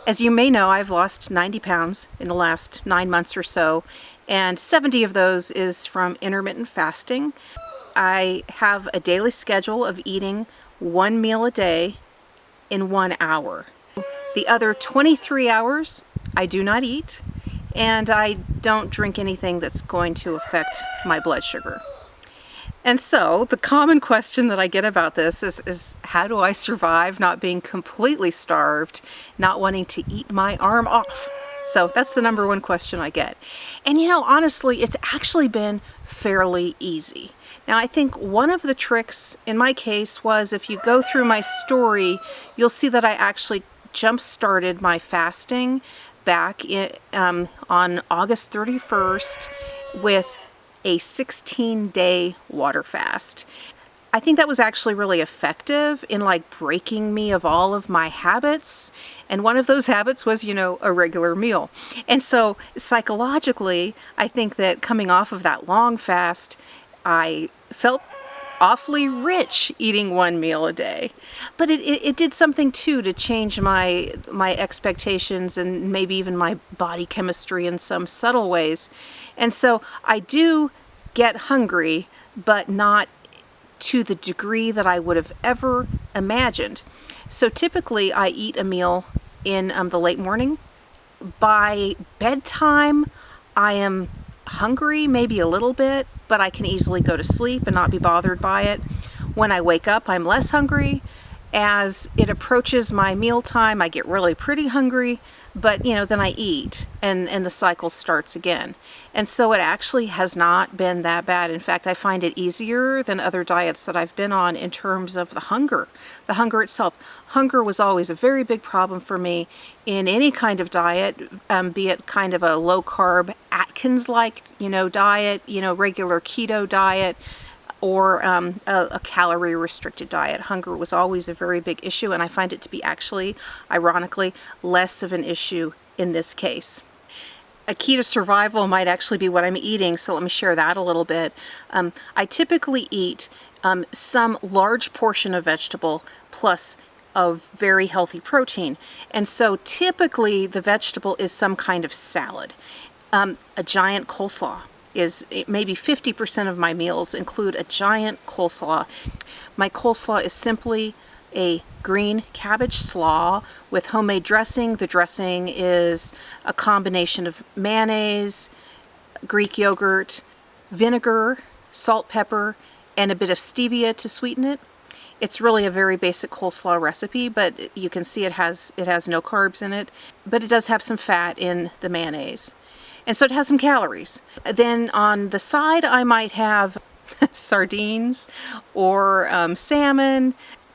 As you may know, I've lost 90 pounds in the last 9 months or so, and 70 of those is from intermittent fasting. I have a daily schedule of eating 1 meal a day in 1 hour. The other 23 hours I do not eat, and I don't drink anything that's going to affect my blood sugar. And so the common question that I get about this is how do I survive not being completely starved, not wanting to eat my arm off? So that's the number one question I get. And honestly, it's actually been fairly easy. Now, I think one of the tricks in my case was, if you go through my story, you'll see that I actually jump-started my fasting back on August 31st with a 16-day water fast. I think that was actually really effective in breaking me of all of my habits. And one of those habits was, a regular meal. And so psychologically, I think that coming off of that long fast, I felt awfully rich eating 1 meal a day. But it did something too to change my expectations and maybe even my body chemistry in some subtle ways. And so I do get hungry, but not to the degree that I would have ever imagined. So typically I eat a meal in the late morning. By bedtime, I am hungry, maybe a little bit, but I can easily go to sleep and not be bothered by it. When I wake up, I'm less hungry. As it approaches my mealtime, I get really pretty hungry, but then I eat and the cycle starts again. And so it actually has not been that bad. In fact, I find it easier than other diets that I've been on in terms of the hunger itself. Hunger was always a very big problem for me in any kind of diet, be it kind of a low carb Atkins-like, diet, regular keto diet, or a calorie restricted diet. Hunger was always a very big issue, and I find it to be actually, ironically, less of an issue in this case. A key to survival might actually be what I'm eating, so let me share that a little bit. I typically eat some large portion of vegetable plus a very healthy protein. And so typically the vegetable is some kind of salad. A giant coleslaw is maybe 50% of my meals include a giant coleslaw. My coleslaw is simply a green cabbage slaw with homemade dressing. The dressing is a combination of mayonnaise, Greek yogurt, vinegar, salt, pepper, and a bit of stevia to sweeten it. It's really a very basic coleslaw recipe, but you can see it has no carbs in it, but it does have some fat in the mayonnaise. And so it has some calories. Then on the side, I might have sardines or salmon,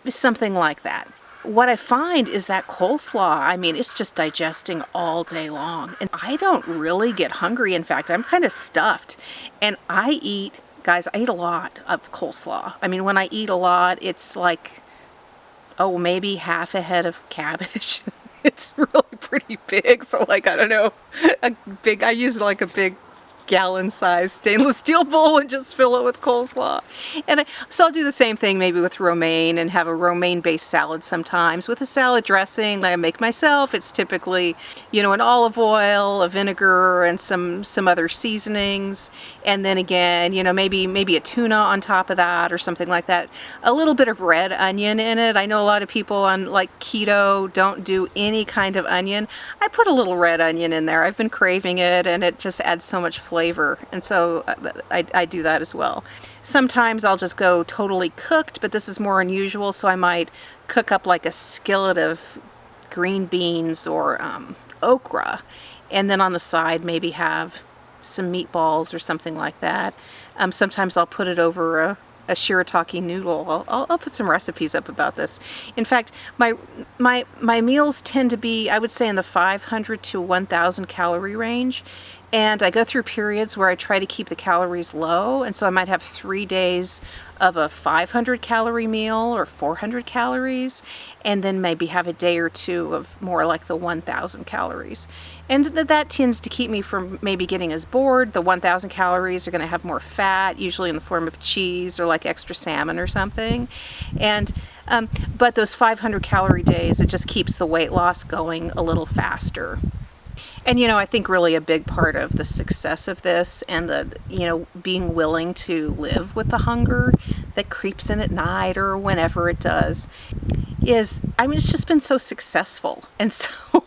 something like that. What I find is that coleslaw, it's just digesting all day long. And I don't really get hungry. In fact, I'm kind of stuffed. And I eat a lot of coleslaw. When I eat a lot, it's maybe half a head of cabbage. It's really pretty big, so I don't know, I use a big gallon-sized stainless steel bowl and just fill it with coleslaw. And so I'll do the same thing maybe with romaine and have a romaine-based salad sometimes with a salad dressing that I make myself. It's typically, an olive oil, a vinegar, and some other seasonings. And then again, maybe a tuna on top of that or something like that. A little bit of red onion in it. I know a lot of people on keto don't do any kind of onion. I put a little red onion in there. I've been craving it, and it just adds so much flavor, and so I do that as well. Sometimes I'll just go totally cooked, but this is more unusual, so I might cook up a skillet of green beans or okra, and then on the side maybe have some meatballs or something like that. Sometimes I'll put it over a shirataki noodle. I'll put some recipes up about this. In fact, my meals tend to be, I would say, in the 500 to 1,000 calorie range. And I go through periods where I try to keep the calories low, and so I might have 3 days of a 500 calorie meal or 400 calories, and then maybe have a day or two of more like the 1,000 calories. And that tends to keep me from maybe getting as bored. The 1,000 calories are going to have more fat, usually in the form of cheese or extra salmon or something. And But those 500 calorie days, it just keeps the weight loss going a little faster. And, I think really a big part of the success of this and being willing to live with the hunger that creeps in at night or whenever it does is, it's just been so successful. And so,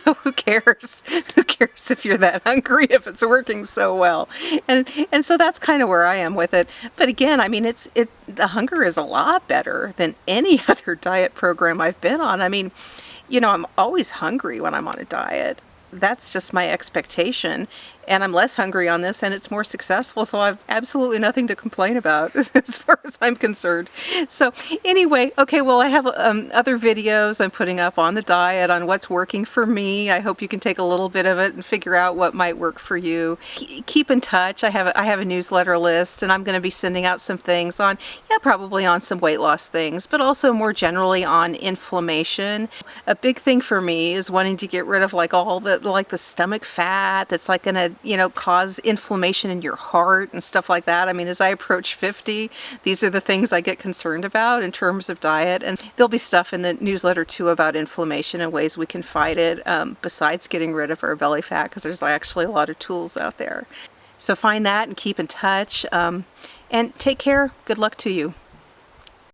who cares? Who cares if you're that hungry, if it's working so well? And so that's kind of where I am with it. But again, the hunger is a lot better than any other diet program I've been on. I'm always hungry when I'm on a diet. That's just my expectation, and I'm less hungry on this, and it's more successful, so I've absolutely nothing to complain about as far as I'm concerned. So anyway, okay, well, I have other videos I'm putting up on the diet, on what's working for me. I hope you can take a little bit of it and figure out what might work for you. Keep in touch. I have a newsletter list, and I'm going to be sending out some things on, probably on some weight loss things, but also more generally on inflammation. A big thing for me is wanting to get rid of all the stomach fat that's going to cause inflammation in your heart and stuff like that. As I approach 50, these are the things I get concerned about in terms of diet, and there'll be stuff in the newsletter too about inflammation and ways we can fight it, besides getting rid of our belly fat, because there's actually a lot of tools out there. So find that and keep in touch, and take care. Good luck to you.